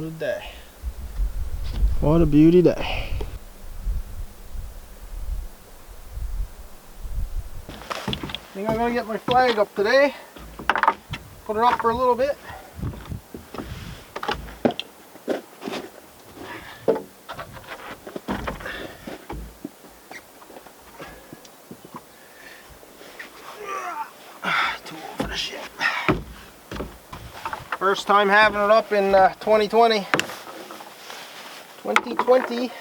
What a day. What a beauty day. I think I'm gonna get my flag up today. Put it up for a little bit. Too old for the shit. First time having it up in 2020. 2020.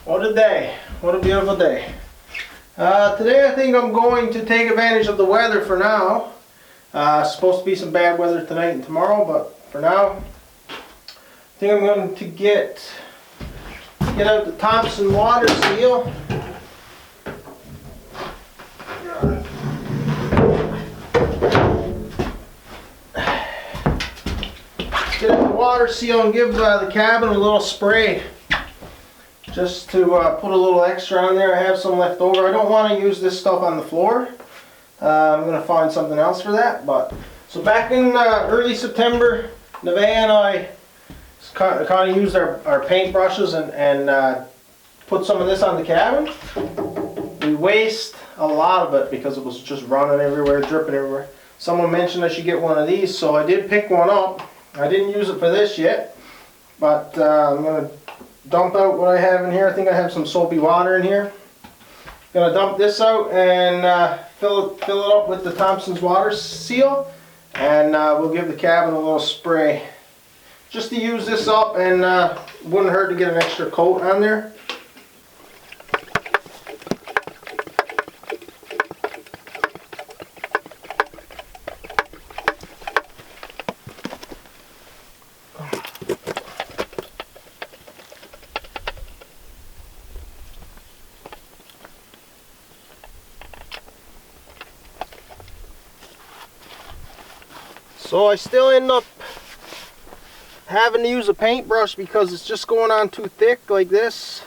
What a day. What a beautiful day. Today I think I'm going to take advantage of the weather for now. Supposed to be some bad weather tonight and tomorrow, but for now I think I'm going to get out the Thompson water seal. Get out the water seal and give the cabin a little spray. Just to put a little extra on there. I have some left over. I don't want to use this stuff on the floor. I'm going to find something else for that. So back in early September, Nevaeh and I kind of used our paint brushes and put some of this on the cabin. We waste a lot of it because it was just running everywhere, dripping everywhere. Someone mentioned I should get one of these, so I did pick one up. I didn't use it for this yet, but I'm going to dump out what I have in here. I think I have some soapy water in here. Gonna dump this out and fill it up with the Thompson's water seal, and we'll give the cabin a little spray just to use this up, and wouldn't hurt to get an extra coat on there. So I still end up having to use a paintbrush because it's just going on too thick like this.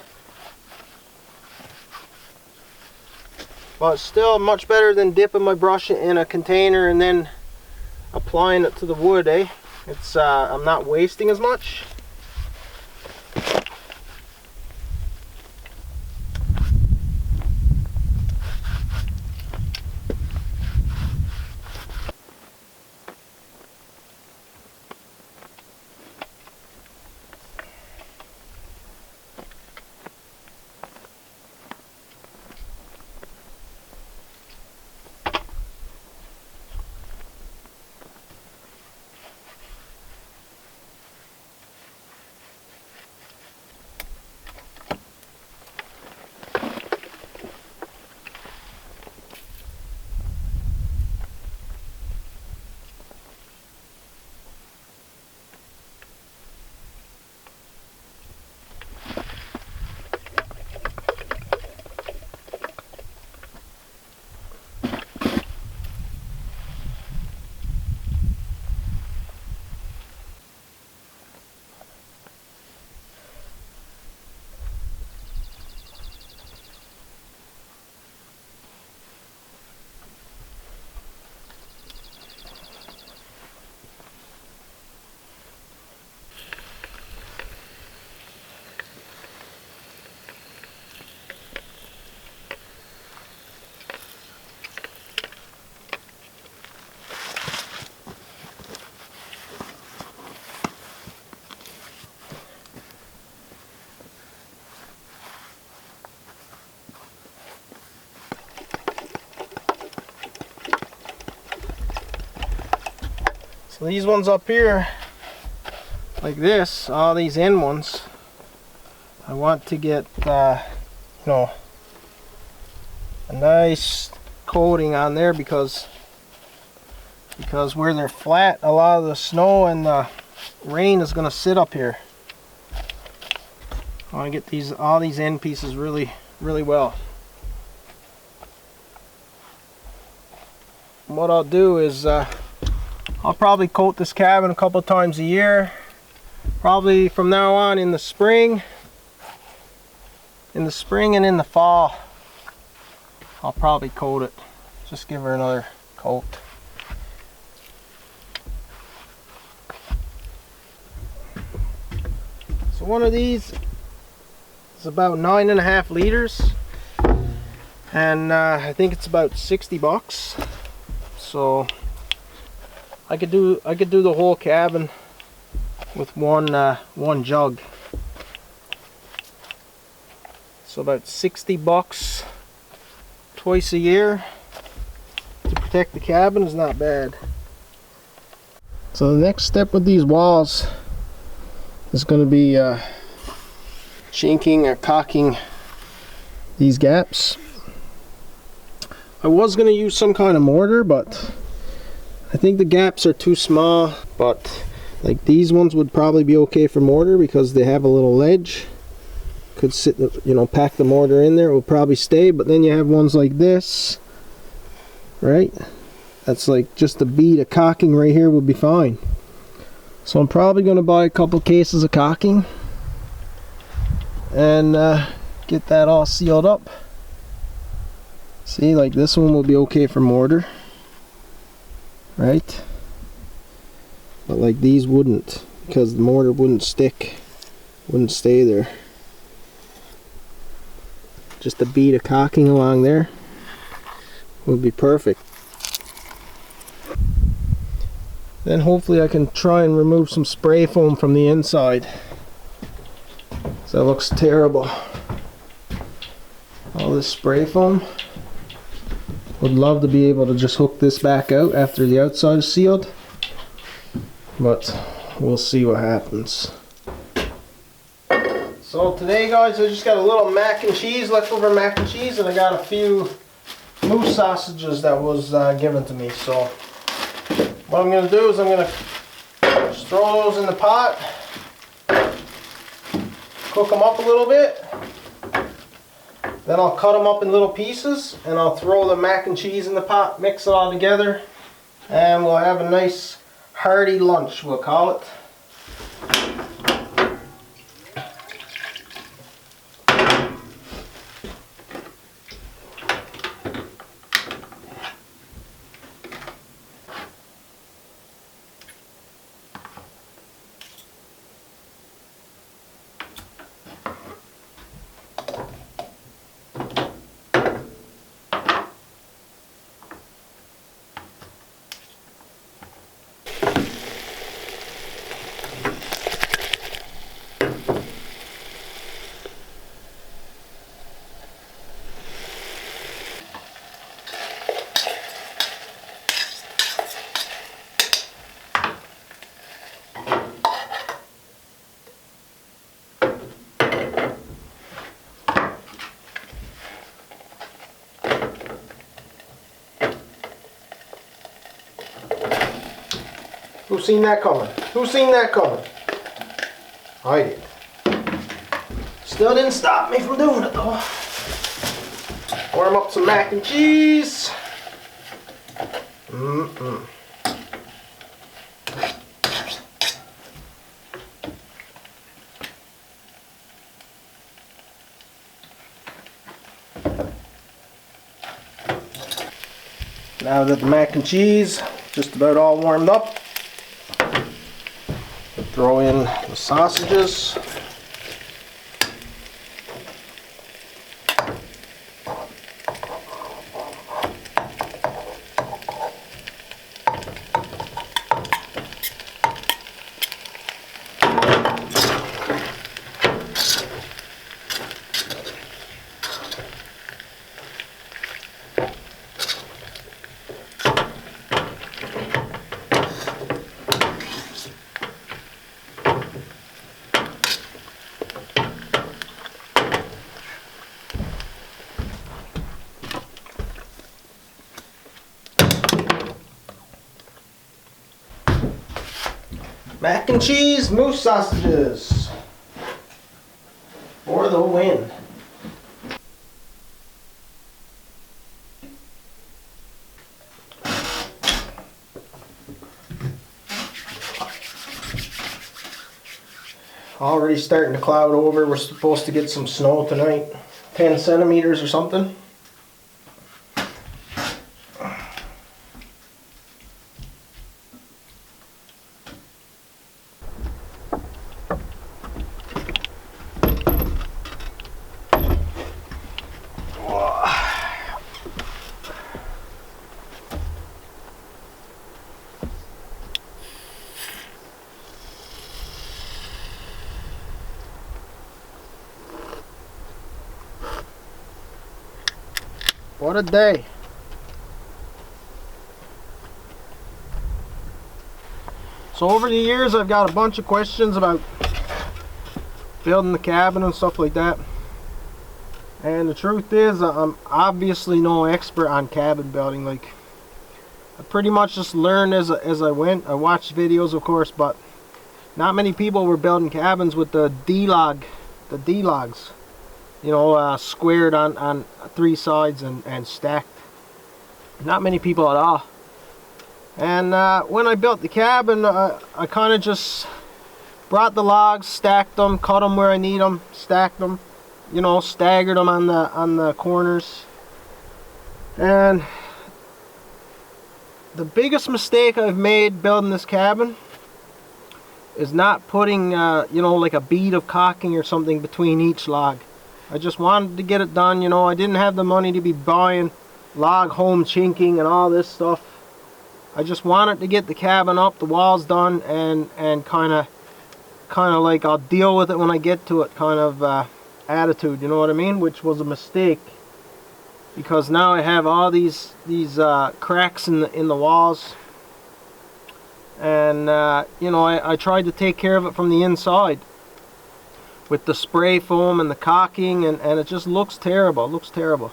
But still much better than dipping my brush in a container and then applying it to the wood, eh? It's I'm not wasting as much. So these ones up here, like this, all these end ones, I want to get, you know, a nice coating on there because where they're flat, a lot of the snow and the rain is going to sit up here. I want to get all these end pieces really well. What I'll do is I'll probably coat this cabin a couple times a year, probably from now on in the spring and in the fall. I'll probably coat it. Just give her another coat. So one of these is about 9.5 liters, and I think it's about 60 bucks. So I could do the whole cabin with one jug. So about 60 bucks twice a year to protect the cabin is not bad. So the next step with these walls is going to be chinking or caulking these gaps. I was going to use some kind of mortar, but I think the gaps are too small. But like these ones would probably be okay for mortar because they have a little ledge. Could sit, you know, pack the mortar in there, it will probably stay. But then you have ones like this, right? That's like just a bead of caulking right here would be fine. So I'm probably going to buy a couple cases of caulking and get that all sealed up. See, like this one will be okay for mortar, right? But like these wouldn't, because the mortar wouldn't stick, wouldn't stay there. Just a bead of caulking along there would be perfect. Then hopefully I can try and remove some spray foam from the inside. So that looks terrible. All this spray foam. Would love to be able to just hook this back out after the outside is sealed, but we'll see what happens. So today, guys, I just got a little mac and cheese, leftover mac and cheese, and I got a few moose sausages that was given to me. So what I'm going to do is I'm going to just throw those in the pot, cook them up a little bit, then I'll cut them up in little pieces and I'll throw the mac and cheese in the pot, mix it all together, and we'll have a nice hearty lunch, we'll call it. Who's seen that coming? Who's seen that coming? I did. Still didn't stop me from doing it though. Warm up some mac and cheese. Now that the mac and cheese just about all warmed up, throw in the sausages. Mac and cheese moose sausages for the win. Already starting to cloud over. We're supposed to get some snow tonight. 10 centimeters or something. What a day. So over the years I've got a bunch of questions about building the cabin and stuff like that. And the truth is I'm obviously no expert on cabin building. Like, I pretty much just learned as I went. I watched videos, of course, but not many people were building cabins with the D-logs. You know, squared on 3 sides and stacked. Not many people at all. And when I built the cabin, I kind of just brought the logs, stacked them, cut them where I need them, stacked them, you know, staggered them on the corners. And the biggest mistake I've made building this cabin is not putting, you know, like a bead of caulking or something between each log. I just wanted to get it done, you know. I didn't have the money to be buying log home chinking and all this stuff. I just wanted to get the cabin up, the walls done, and kind of like I'll deal with it when I get to it kind of attitude, you know what I mean? Which was a mistake, because now I have all these cracks in the walls, and you know, I tried to take care of it from the inside with the spray foam and the caulking, and it just looks terrible. It looks terrible,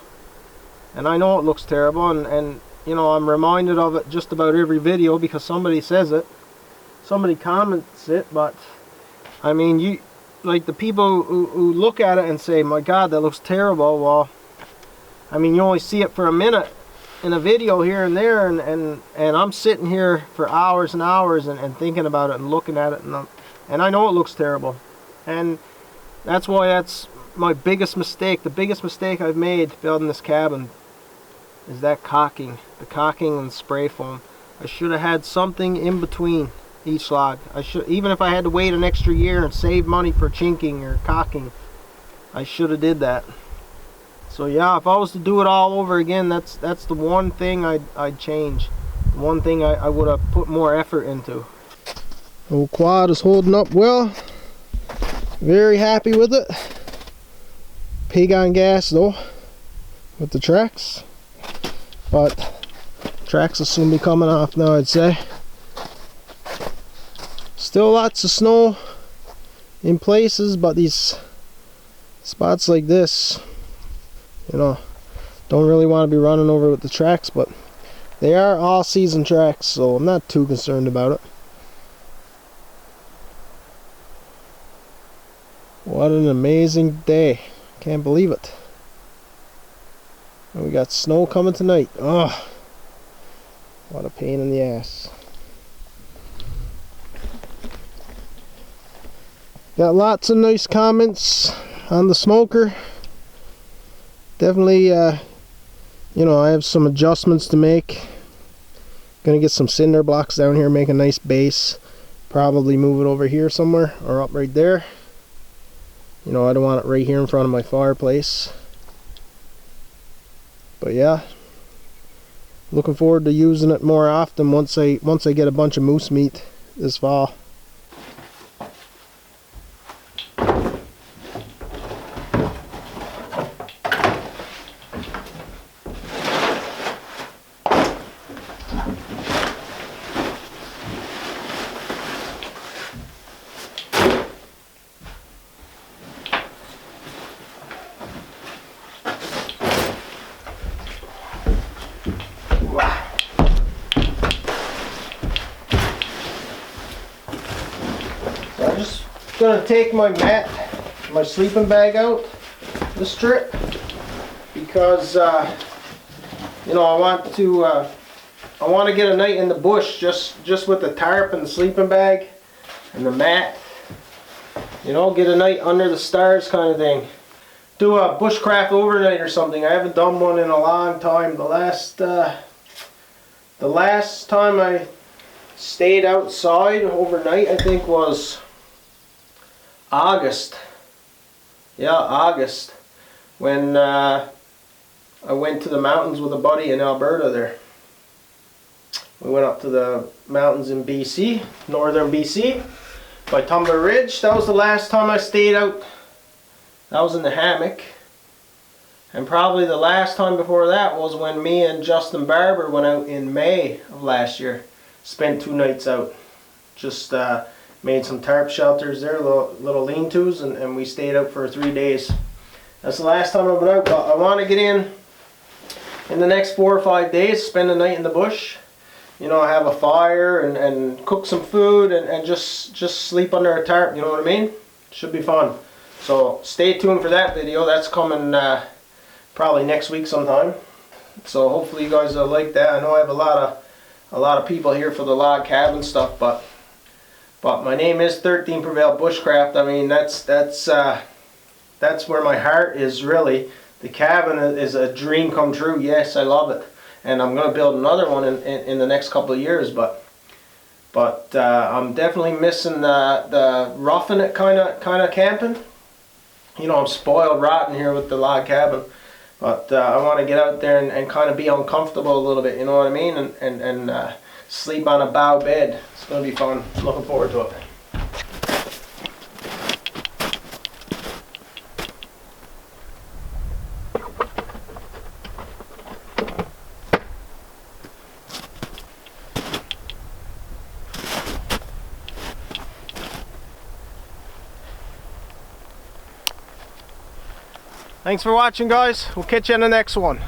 and I know it looks terrible, and you know, I'm reminded of it just about every video because somebody says it, somebody comments it. But I mean, you, like, the people who look at it and say, my God, that looks terrible. Well, I mean, you only see it for a minute in a video here and there, and I'm sitting here for hours and hours and thinking about it and looking at it, and I know it looks terrible. And that's why that's my biggest mistake. The biggest mistake I've made building this cabin is that caulking. The caulking and spray foam. I should have had something in between each log. I should, even if I had to wait an extra year and save money for chinking or caulking, I should have did that. So yeah, if I was to do it all over again, that's the one thing I'd change. The one thing I would have put more effort into. Old quad is holding up well. Very happy with it. Pig on gas though with the tracks, but tracks will soon be coming off now, I'd say. Still lots of snow in places, but these spots like this, you know, don't really want to be running over with the tracks, but they are all season tracks, so I'm not too concerned about it. What an amazing day. Can't believe it. And we got snow coming tonight. Oh, what a pain in the ass. Got lots of nice comments on the smoker. Definitely, you know, I have some adjustments to make. Gonna get some cinder blocks down here, make a nice base. Probably move it over here somewhere, or up right there. You know, I don't want it right here in front of my fireplace. But yeah, looking forward to using it more often once I get a bunch of moose meat this fall. just gonna take my mat, my sleeping bag out this trip because you know, I want to get a night in the bush just with the tarp and the sleeping bag and the mat. You know, get a night under the stars kind of thing. Do a bushcraft overnight or something. I haven't done one in a long time. The last time I stayed outside overnight, I think, was August. Yeah, August, when I went to the mountains with a buddy in Alberta there. We went up to the mountains in BC, northern BC, by Tumbler Ridge. That was the last time I stayed out. That was in the hammock. And probably the last time before that was when me and Justin Barber went out in May of last year. Spent 2 nights out. Just made some tarp shelters there, little lean-tos, and we stayed out for 3 days. That's the last time I've been out, but I want to get in the next 4 or 5 days, spend a night in the bush. You know, have a fire and cook some food and just sleep under a tarp, you know what I mean? Should be fun. So stay tuned for that video. That's coming probably next week sometime. So hopefully you guys will like that. I know I have a lot of people here for the log cabin stuff, but my name is 13 Prevail Bushcraft. I mean, that's where my heart is really. The cabin is a dream come true. Yes, I love it. And I'm going to build another one in the next couple of years, but I'm definitely missing the roughing it kind of camping. You know, I'm spoiled rotten here with the log cabin, but I want to get out there and kind of be uncomfortable a little bit, you know what I mean, and sleep on a bough bed. It's going to be fun. Looking forward to it. Thanks for watching, guys. We'll catch you in the next one.